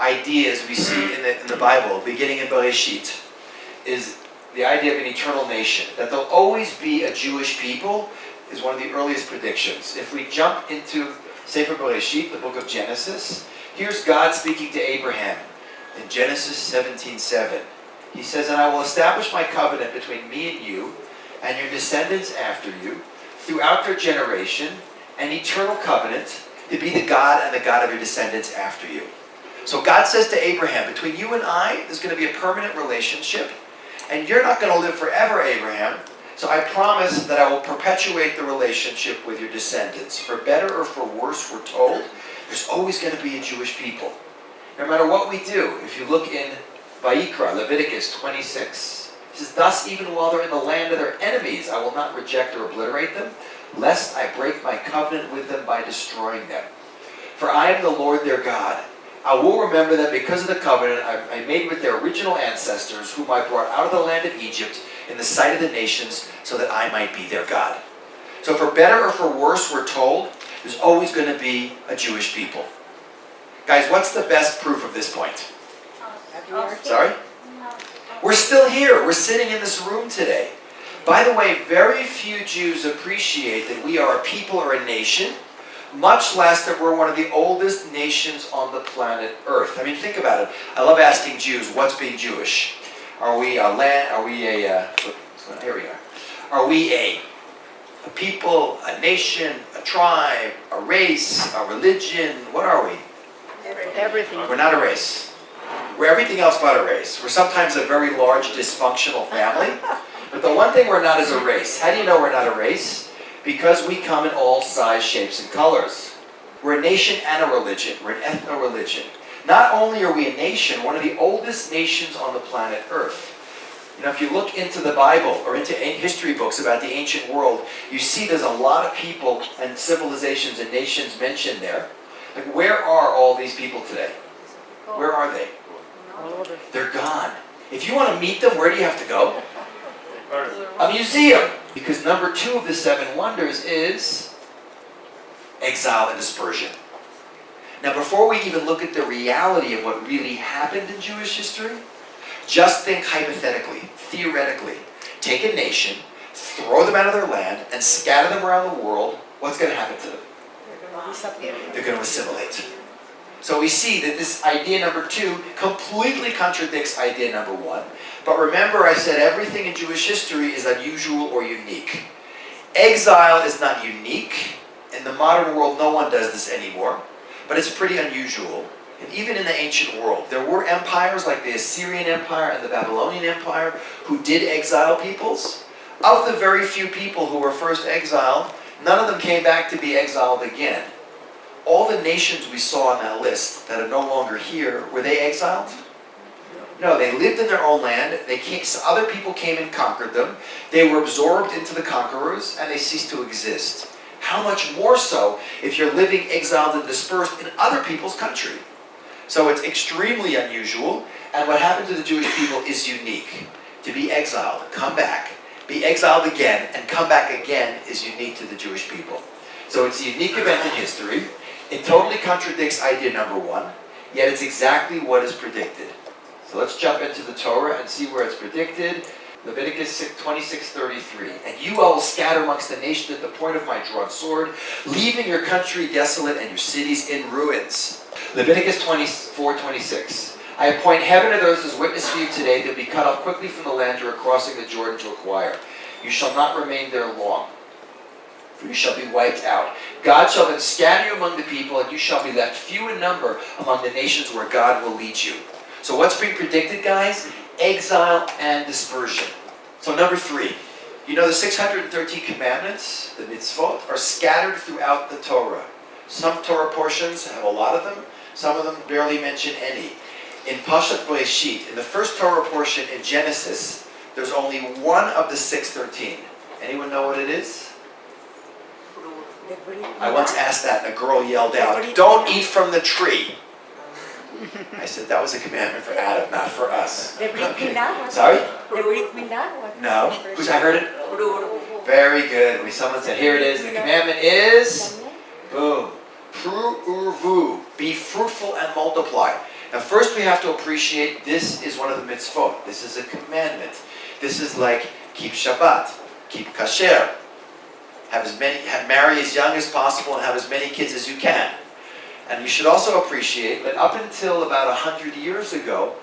ideas we see in the Bible, beginning in Bereshit, is the idea of an eternal nation. That there'll always be a Jewish people is one of the earliest predictions. If we jump into Sefer Bereshit, the book of Genesis, here's God speaking to Abraham in Genesis 17:7. He says, "And I will establish my covenant between me and you and your descendants after you throughout their generation, an eternal covenant to be the God and the God of your descendants after you." So God says to Abraham, between you and I, there's going to be a permanent relationship, and you're not going to live forever, Abraham. So I promise that I will perpetuate the relationship with your descendants. For better or for worse, we're told, there's always going to be a Jewish people. No matter what we do, if you look in Vayikra, Leviticus 26, it says, "Thus even while they're in the land of their enemies, I will not reject or obliterate them, lest I break my covenant with them by destroying them. For I am the Lord their God. I will remember them because of the covenant I made with their original ancestors, whom I brought out of the land of Egypt in the sight of the nations, so that I might be their God." So for better or for worse, we're told, there's always going to be a Jewish people. Guys, what's the best proof of this point? Sorry? We're still here. We're sitting in this room today. By the way, very few Jews appreciate that we are a people or a nation, much less that we're one of the oldest nations on the planet Earth. I mean, think about it. I love asking Jews, what's being Jewish? Are we a land? Are we a? Here we are. Are we a people, a nation, a tribe, a race, a religion? What are we? Everything. We're not a race. We're everything else but a race. We're sometimes a very large dysfunctional family. But the one thing we're not is a race. How do you know we're not a race? Because we come in all size, shapes, and colors. We're a nation and a religion. We're an ethno-religion. Not only are we a nation, one of the oldest nations on the planet Earth. You know, if you look into the Bible or into history books about the ancient world, you see there's a lot of people and civilizations and nations mentioned there. Like, where are all these people today? Where are they? They're gone. If you want to meet them, where do you have to go? A museum. Because number 2 of the 7 wonders is exile and dispersion. Now, before we even look at the reality of what really happened in Jewish history, just think hypothetically, theoretically. Take a nation, throw them out of their land, and scatter them around the world. What's going to happen to them? They're going to assimilate. So we see that this idea number 2 completely contradicts idea number 1. But remember, I said everything in Jewish history is unusual or unique. Exile is not unique. In the modern world, no one does this anymore. But it's pretty unusual. And even in the ancient world, there were empires like the Assyrian Empire and the Babylonian Empire who did exile peoples. Of the very few people who were first exiled, none of them came back to be exiled again. All the nations we saw on that list that are no longer here, were they exiled? No, they lived in their own land. Other people came and conquered them. They were absorbed into the conquerors, and they ceased to exist. How much more so if you're living exiled and dispersed in other people's country? So it's extremely unusual, and what happened to the Jewish people is unique. To be exiled, come back, be exiled again, and come back again is unique to the Jewish people. So it's a unique event in history. It totally contradicts idea number 1, yet it's exactly what is predicted. So let's jump into the Torah and see where it's predicted. Leviticus 26:33. "And you I will scatter amongst the nations at the point of my drawn sword, leaving your country desolate and your cities in ruins." Leviticus 24:26. "I appoint heaven and earth as witness for you today that be cut off quickly from the land you are crossing the Jordan to acquire. You shall not remain there long, for you shall be wiped out. God shall then scatter you among the people, and you shall be left few in number among the nations where God will lead you." So what's being predicted, guys? Exile and dispersion. So number 3. You know the 613 commandments, the mitzvot, are scattered throughout the Torah. Some Torah portions have a lot of them. Some of them barely mention any. In Pashat Bereshit, in the first Torah portion in Genesis, there's only one of the 613. Anyone know what it is? I once asked that, and a girl yelled out, "Don't eat from the tree." I said, that was a commandment for Adam, not for us. Okay. Sorry? No. Who's I heard it? Very good. Someone said, here it is. The commandment is, boom, pru urvu, be fruitful and multiply. Now first we have to appreciate this is one of the mitzvot. This is a commandment. This is like keep Shabbat, keep kasher, marry as young as possible and have as many kids as you can. And you should also appreciate that up until about 100 years ago,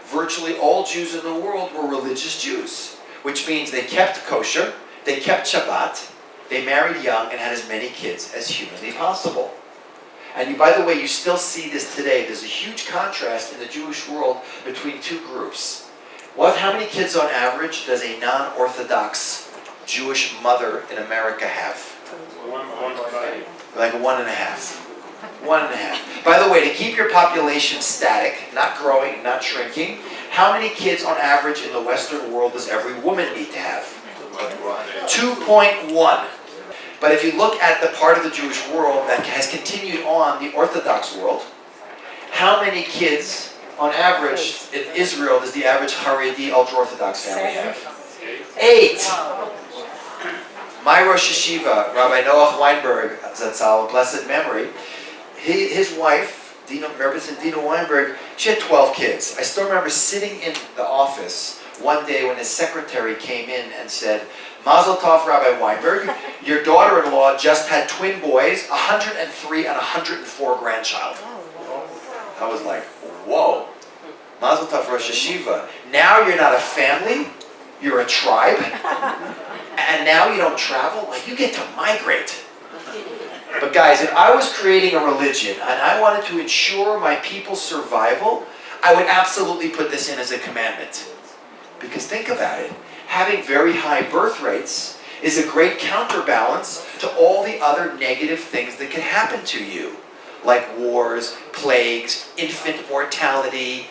virtually all Jews in the world were religious Jews, which means they kept kosher, they kept Shabbat, they married young and had as many kids as humanly possible. And by the way, you still see this today. There's a huge contrast in the Jewish world between two groups. How many kids on average does a non-Orthodox Jewish mother in America have? 1.5. Like 1.5. 1.5. By the way, to keep your population static, not growing, not shrinking, how many kids on average in the Western world does every woman need to have? 2.1. But if you look at the part of the Jewish world that has continued on, the Orthodox world, how many kids on average in Israel does the average Haredi ultra-Orthodox family have? 8. My Rosh Yeshiva, Rabbi Noach Weinberg, Zatzal, blessed memory, his wife, Dina Weinberg, she had 12 kids. I still remember sitting in the office one day when his secretary came in and said, Mazel Tov, Rabbi Weinberg, your daughter-in-law just had twin boys, 103 and 104 grandchild. I was like, whoa. Mazel Tov, Rosh Yeshiva. Now you're not a family, you're a tribe, and now you don't travel, like you get to migrate. But guys, if I was creating a religion and I wanted to ensure my people's survival, I would absolutely put this in as a commandment. Because think about it. Having very high birth rates is a great counterbalance to all the other negative things that can happen to you. Like wars, plagues, infant mortality,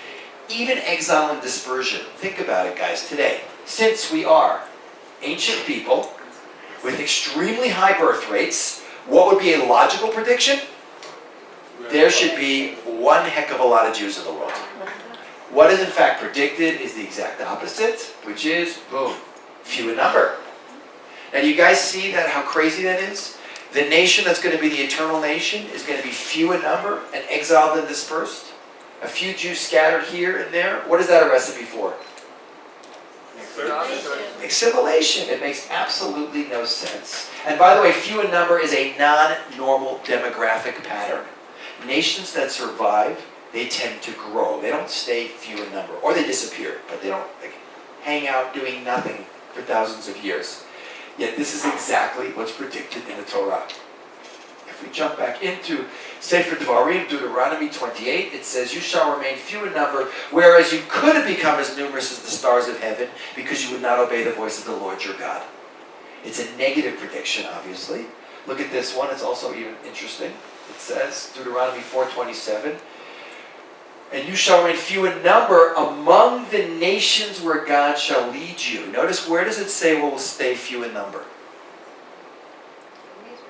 even exile and dispersion. Think about it, guys, today. Since we are ancient people with extremely high birth rates, what would be a logical prediction? There should be one heck of a lot of Jews in the world. What is in fact predicted is the exact opposite, which is, boom, few in number. Now do you guys see that, how crazy that is? The nation that's going to be the eternal nation is going to be few in number and exiled and dispersed. A few Jews scattered here and there. What is that a recipe for? Assimilation. It makes absolutely no sense. And by the way, few in number is a non-normal demographic pattern. Nations that survive, they tend to grow. They don't stay few in number, or they disappear, but they don't hang out doing nothing for thousands of years. Yet this is exactly what's predicted in the Torah. If we jump back into Sefer Devarim, Deuteronomy 28, it says, you shall remain few in number, whereas you could have become as numerous as the stars of heaven, because you would not obey the voice of the Lord your God. It's a negative prediction, obviously. Look at this one, it's also even interesting. It says, Deuteronomy 4:27, and you shall remain few in number among the nations where God shall lead you. Notice, where does it say we will stay few in number?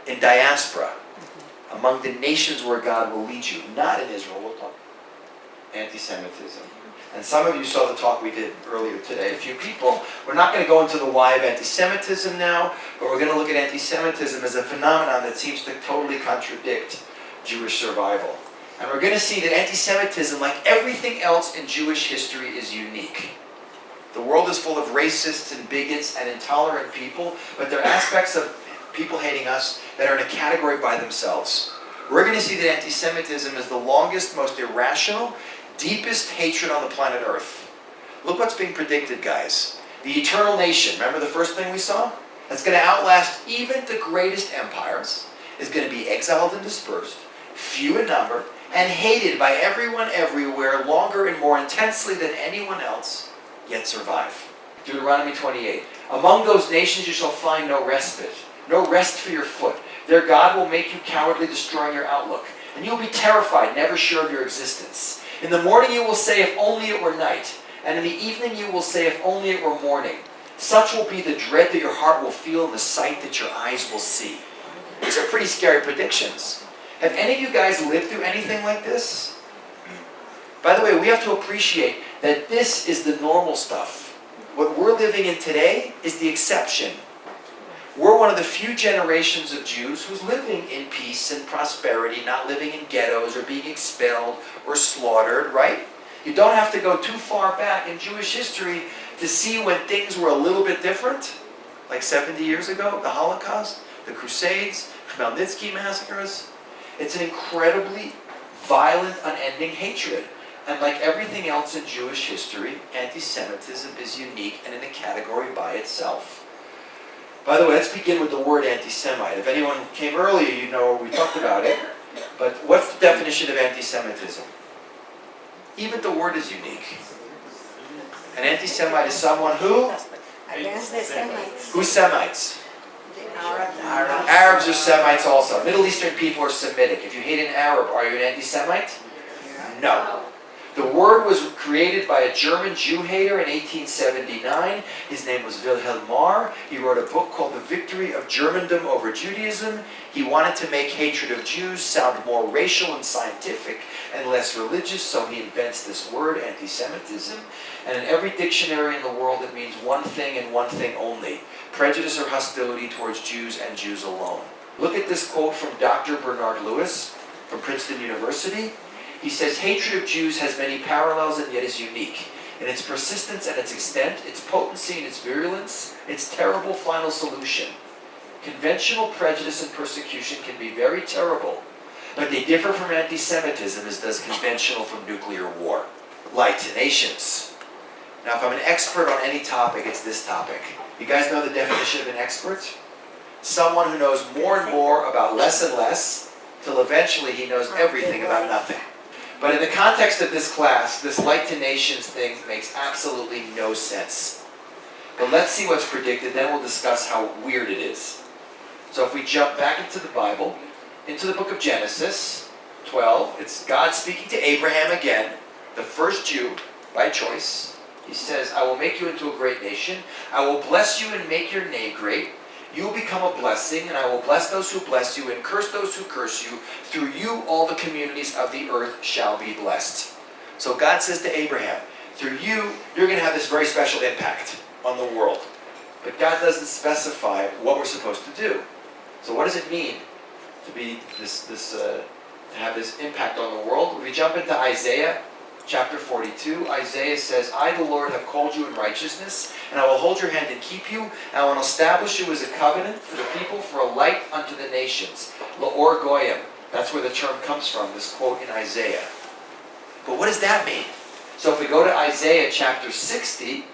In diaspora. Among the nations where God will lead you. Not in Israel. We'll talk anti-Semitism. And some of you saw the talk we did earlier today. A few people. We're not going to go into the why of anti-Semitism now, but we're going to look at anti-Semitism as a phenomenon that seems to totally contradict Jewish survival. And we're going to see that anti-Semitism, like everything else in Jewish history, is unique. The world is full of racists and bigots and intolerant people, but there are aspects of people hating us that are in a category by themselves. We're going to see that anti-Semitism is the longest, most irrational, deepest hatred on the planet Earth. Look what's being predicted, guys. The eternal nation, remember the first thing we saw? That's going to outlast even the greatest empires, is going to be exiled and dispersed, few in number, and hated by everyone everywhere longer and more intensely than anyone else, yet survive. Deuteronomy 28. Among those nations you shall find no respite, no rest for your foot. Their God will make you cowardly, destroying your outlook. And you will be terrified, never sure of your existence. In the morning you will say, if only it were night. And in the evening you will say, if only it were morning. Such will be the dread that your heart will feel and the sight that your eyes will see. These are pretty scary predictions. Have any of you guys lived through anything like this? By the way, we have to appreciate that this is the normal stuff. What we're living in today is the exception. We're one of the few generations of Jews who's living in peace and prosperity, not living in ghettos or being expelled or slaughtered, right? You don't have to go too far back in Jewish history to see when things were a little bit different, like 70 years ago, the Holocaust, the Crusades, Khmelnytsky massacres. It's an incredibly violent, unending hatred. And like everything else in Jewish history, anti-Semitism is unique and in a category by itself. By the way, let's begin with the word anti-Semite. If anyone came earlier, you know we talked about it. But what's the definition of anti-Semitism? Even the word is unique. An anti-Semite is someone who? Against the Semites. Who's Semites? Arabs. Arabs are Semites also. Middle Eastern people are Semitic. If you hate an Arab, are you an anti-Semite? No. The word was created by a German Jew hater in 1879. His name was Wilhelm Marr. He wrote a book called The Victory of Germandom Over Judaism. He wanted to make hatred of Jews sound more racial and scientific and less religious, so he invents this word, anti-Semitism. And in every dictionary in the world, it means one thing and one thing only: prejudice or hostility towards Jews and Jews alone. Look at this quote from Dr. Bernard Lewis from Princeton University. He says, hatred of Jews has many parallels and yet is unique in its persistence and its extent, its potency and its virulence, its terrible final solution. Conventional prejudice and persecution can be very terrible, but they differ from anti-Semitism as does conventional from nuclear war. Like to nations. Now, if I'm an expert on any topic, it's this topic. You guys know the definition of an expert? Someone who knows more and more about less and less, till eventually he knows everything about nothing. But in the context of this class, this like to nations thing makes absolutely no sense. But let's see what's predicted, then we'll discuss how weird it is. So if we jump back into the Bible, into the book of Genesis 12, it's God speaking to Abraham again, the first Jew by choice. He says, I will make you into a great nation. I will bless you and make your name great. You will become a blessing, and I will bless those who bless you and curse those who curse you. Through you, all the communities of the earth shall be blessed. So God says to Abraham, through you, you're going to have this very special impact on the world. But God doesn't specify what we're supposed to do. So what does it mean to be to have this impact on the world? If we jump into Isaiah chapter 42, Isaiah says, I, the Lord, have called you in righteousness, and I will hold your hand and keep you, and I will establish you as a covenant for the people, for a light unto the nations. La'or Goyim. That's where the term comes from, this quote in Isaiah. But what does that mean? So if we go to Isaiah chapter 60,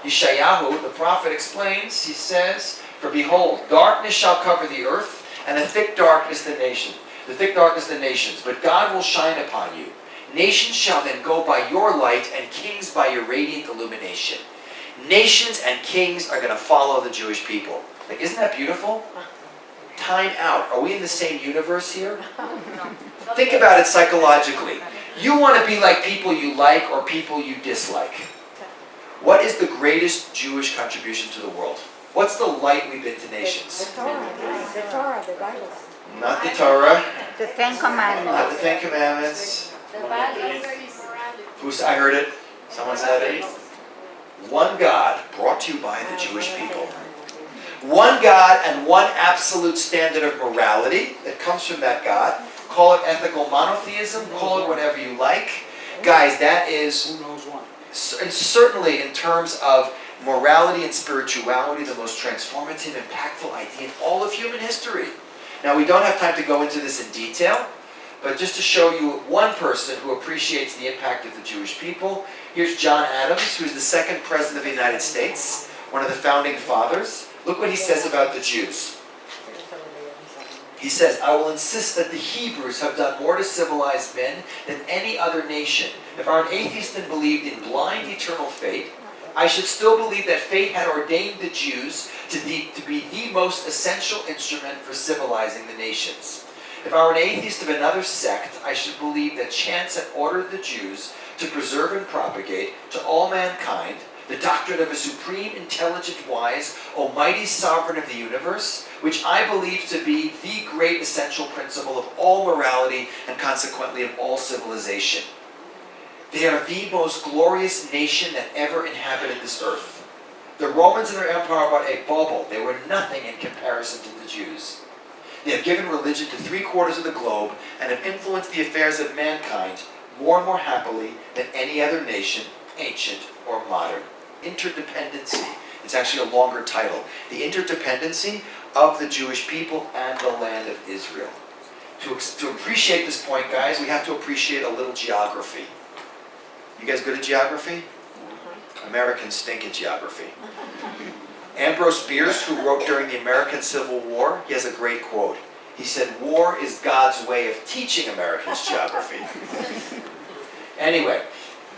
Yeshayahu, the prophet, explains, he says, for behold, darkness shall cover the earth, and a thick darkness the nations, but God will shine upon you. Nations shall then go by your light, and kings by your radiant illumination. Nations and kings are going to follow the Jewish people. Like, isn't that beautiful? Time out. Are we in the same universe here? Think about it psychologically. You want to be like people you like or people you dislike. What is the greatest Jewish contribution to the world? What's the light we've been to nations? The Torah, the Bible. Not the Torah. The Ten Commandments. Not the Ten Commandments. The values. I heard it. Someone said it. One God brought to you by the Jewish people. One God and one absolute standard of morality that comes from that God. Call it ethical monotheism. Call it whatever you like. Guys, that is, and certainly in terms of morality and spirituality, the most transformative, impactful idea in all of human history. Now, we don't have time to go into this in detail, but just to show you one person who appreciates the impact of the Jewish people, here's John Adams, who's the second president of the United States, one of the founding fathers. Look what he says about the Jews. He says, I will insist that the Hebrews have done more to civilize men than any other nation. If I were an atheist and believed in blind eternal fate, I should still believe that fate had ordained the Jews to be the most essential instrument for civilizing the nations. If I were an atheist of another sect, I should believe that chance had ordered the Jews to preserve and propagate to all mankind the doctrine of a supreme, intelligent, wise, almighty sovereign of the universe, which I believe to be the great essential principle of all morality and consequently of all civilization. They are the most glorious nation that ever inhabited this earth. The Romans and their empire were a bubble. They were nothing in comparison to the Jews. They have given religion to 3/4 of the globe and have influenced the affairs of mankind more and more happily than any other nation, ancient or modern. Interdependency. It's actually a longer title. The interdependency of the Jewish people and the land of Israel. To appreciate this point, guys, we have to appreciate a little geography. You guys good at geography? Americans stink at geography. Ambrose Bierce, who wrote during the American Civil War, he has a great quote. He said, "War is God's way of teaching Americans geography." Anyway,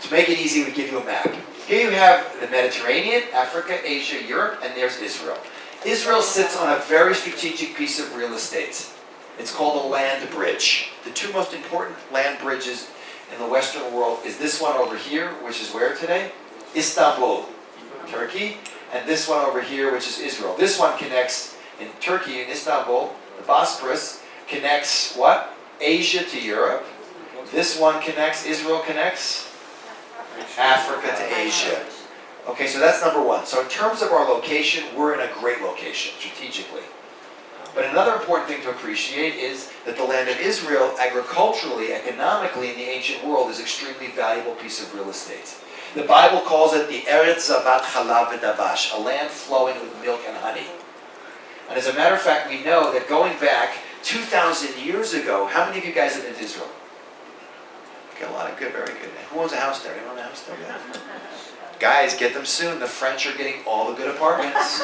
to make it easy, we give you a map. Here you have the Mediterranean, Africa, Asia, Europe, and there's Israel. Israel sits on a very strategic piece of real estate. It's called a land bridge. The two most important land bridges in the Western world is this one over here, which is where today? Istanbul, Turkey, and this one over here, which is Israel. This one connects in Turkey, in Istanbul, the Bosporus, connects what? Asia to Europe. This one connects, Israel connects Africa to Asia. Okay, so that's number one. So in terms of our location, we're in a great location, strategically. But another important thing to appreciate is that the land of Israel, agriculturally, economically, in the ancient world, is an extremely valuable piece of real estate. The Bible calls it the Eretz Zavat Chalav v'Davash, a land flowing with milk and honey. And as a matter of fact, we know that going back 2,000 years ago, how many of you guys have been to Israel? Okay, a lot of good, very good. Who owns a house there? Anyone own a house there? Yeah. Guys, get them soon. The French are getting all the good apartments.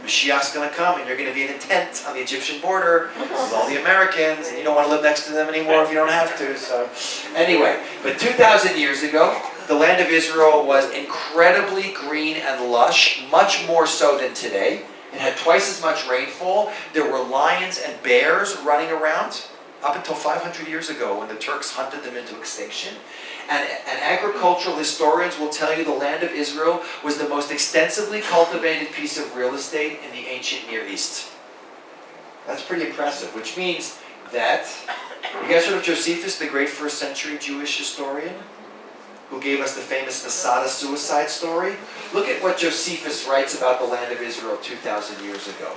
Mashiach's going to come and you're going to be in a tent on the Egyptian border with all the Americans, and you don't want to live next to them anymore if you don't have to. So anyway, but 2,000 years ago, the land of Israel was incredibly green and lush, much more so than today. It had twice as much rainfall. There were lions and bears running around up until 500 years ago when the Turks hunted them into extinction. And agricultural historians will tell you the land of Israel was the most extensively cultivated piece of real estate in the ancient Near East. That's pretty impressive, which means that, you guys heard of Josephus, the great first century Jewish historian, who gave us the famous Masada suicide story? Look at what Josephus writes about the land of Israel 2,000 years ago.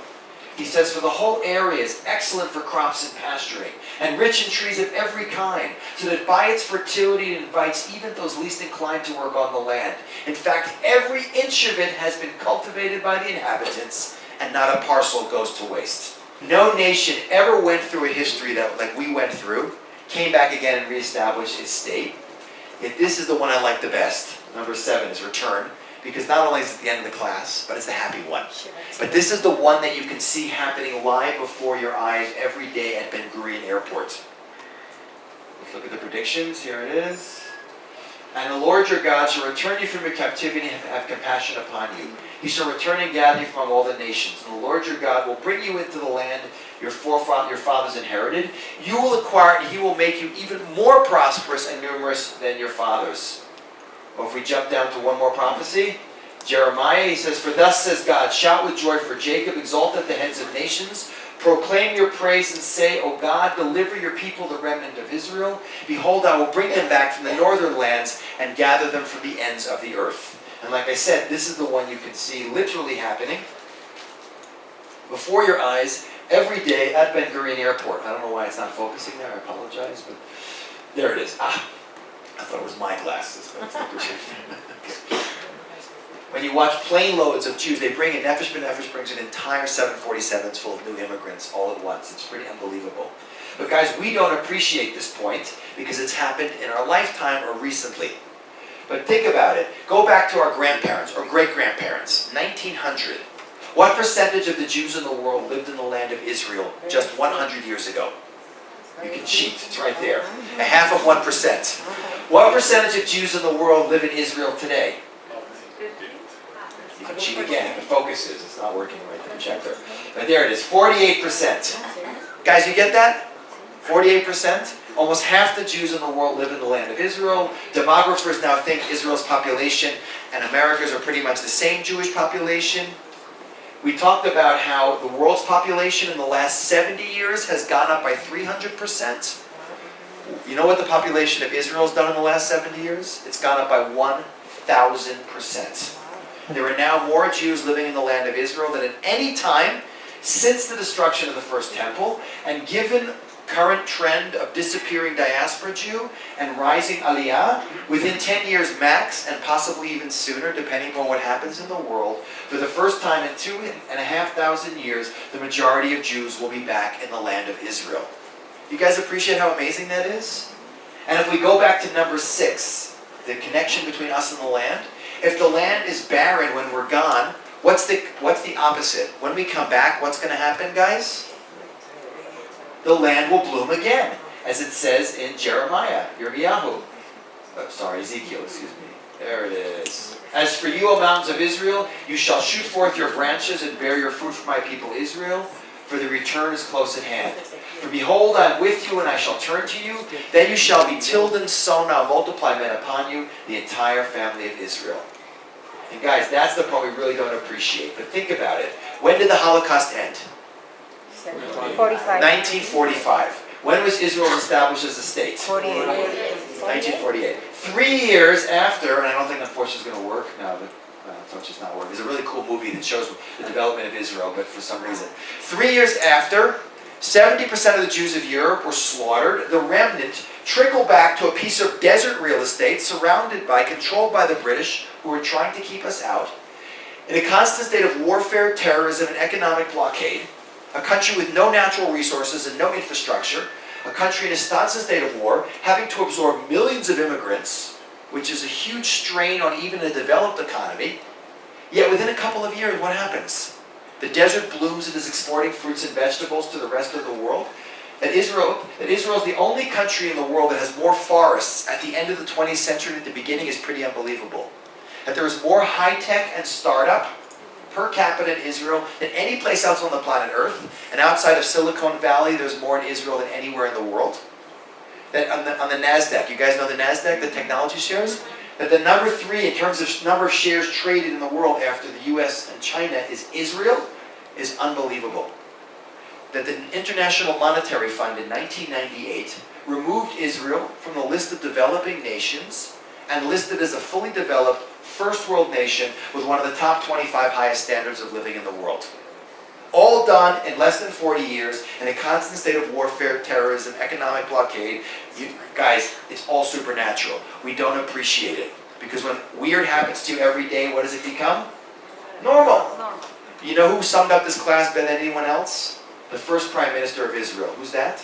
He says, "For the whole area is excellent for crops and pasturing, and rich in trees of every kind, so that by its fertility it invites even those least inclined to work on the land. In fact, every inch of it has been cultivated by the inhabitants, and not a parcel goes to waste." No nation ever went through a history that, like we went through, came back again and reestablished its state. Yet this is the one I like the best. Number 7 is return. Because not only is it the end of the class, but it's the happy one. But this is the one that you can see happening live before your eyes every day at Ben Gurion Airport. Let's look at the predictions. Here it is. "And the Lord your God shall return you from your captivity and have compassion upon you. He shall return and gather you from among all the nations. And the Lord your God will bring you into the land your fathers inherited. You will acquire it, and he will make you even more prosperous and numerous than your fathers." Well, if we jump down to one more prophecy, Jeremiah, he says, "For thus says God, shout with joy for Jacob, exalt at the heads of nations, proclaim your praise and say, O God, deliver your people, the remnant of Israel. Behold, I will bring them back from the northern lands and gather them from the ends of the earth." And like I said, this is the one you can see literally happening before your eyes every day at Ben Gurion Airport. I don't know why it's not focusing there, I apologize, but there it is. I thought it was my glasses, but it's the projector. When you watch plane loads of Jews, they bring in, Nefesh B'Nefesh brings an entire 747s full of new immigrants all at once. It's pretty unbelievable. But guys, we don't appreciate this point because it's happened in our lifetime or recently. But think about it. Go back to our grandparents or great-grandparents, 1900. What percentage of the Jews in the world lived in the land of Israel just 100 years ago? You can cheat, it's right there. 0.5%. What percentage of Jews in the world live in Israel today? You can cheat again if it focuses. It's not working right, the projector. But there it is, 48%. Guys, you get that? 48%? Almost half the Jews in the world live in the land of Israel. Demographers now think Israel's population and America's are pretty much the same Jewish population. We talked about how the world's population in the last 70 years has gone up by 300%. You know what the population of Israel has done in the last 70 years? It's gone up by 1,000%. There are now more Jews living in the land of Israel than at any time since the destruction of the first temple, and given current trend of disappearing diaspora Jew and rising aliyah, within 10 years max, and possibly even sooner, depending on what happens in the world, for the first time in 2,500 years, the majority of Jews will be back in the land of Israel. You guys appreciate how amazing that is? And if we go back to number 6, the connection between us and the land, if the land is barren when we're gone, what's the opposite? When we come back, what's going to happen, guys? The land will bloom again, as it says in Jeremiah, Ezekiel, excuse me. There it is. As for you, O mountains of Israel, you shall shoot forth your branches and bear your fruit for my people Israel, for the return is close at hand. For behold, I am with you, and I shall turn to you. Then you shall be tilled and sown, I'll multiply men upon you, the entire family of Israel. And guys, that's the part we really don't appreciate. But think about it. When did the Holocaust end? 1945. When was Israel established as a state? 1948. 3 years after, and I don't think unfortunately it's going to work. No, it's just not working. There's a really cool movie that shows the development of Israel, but for some reason. 3 years after, 70% of the Jews of Europe were slaughtered. The remnant trickled back to a piece of desert real estate controlled by the British, who were trying to keep us out. In a constant state of warfare, terrorism, and economic blockade, a country with no natural resources and no infrastructure, a country in a constant state of war, having to absorb millions of immigrants, which is a huge strain on even a developed economy. Yet within a couple of years, what happens? The desert blooms and is exporting fruits and vegetables to the rest of the world. That Israel is the only country in the world that has more forests at the end of the 20th century than at the beginning is pretty unbelievable. That there is more high-tech and startup per capita in Israel than any place else on the planet Earth. And outside of Silicon Valley, there's more in Israel than anywhere in the world. That on the NASDAQ, you guys know the NASDAQ, the technology shares? That the number 3 in terms of number of shares traded in the world after the US and China is Israel is unbelievable. That the International Monetary Fund in 1998 removed Israel from the list of developing nations and listed as a fully developed first world nation with one of the top 25 highest standards of living in the world. All done in less than 40 years in a constant state of warfare, terrorism, economic blockade. You guys, it's all supernatural. We don't appreciate it. Because when weird happens to you every day, what does it become? Normal. You know who summed up this class better than anyone else? The first Prime Minister of Israel. Who's that?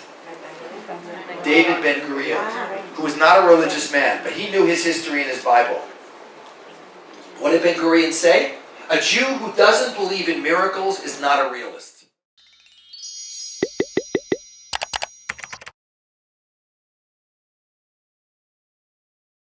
David Ben-Gurion, who was not a religious man, but he knew his history and his Bible. What did Ben-Gurion say? A Jew who doesn't believe in miracles is not a realist.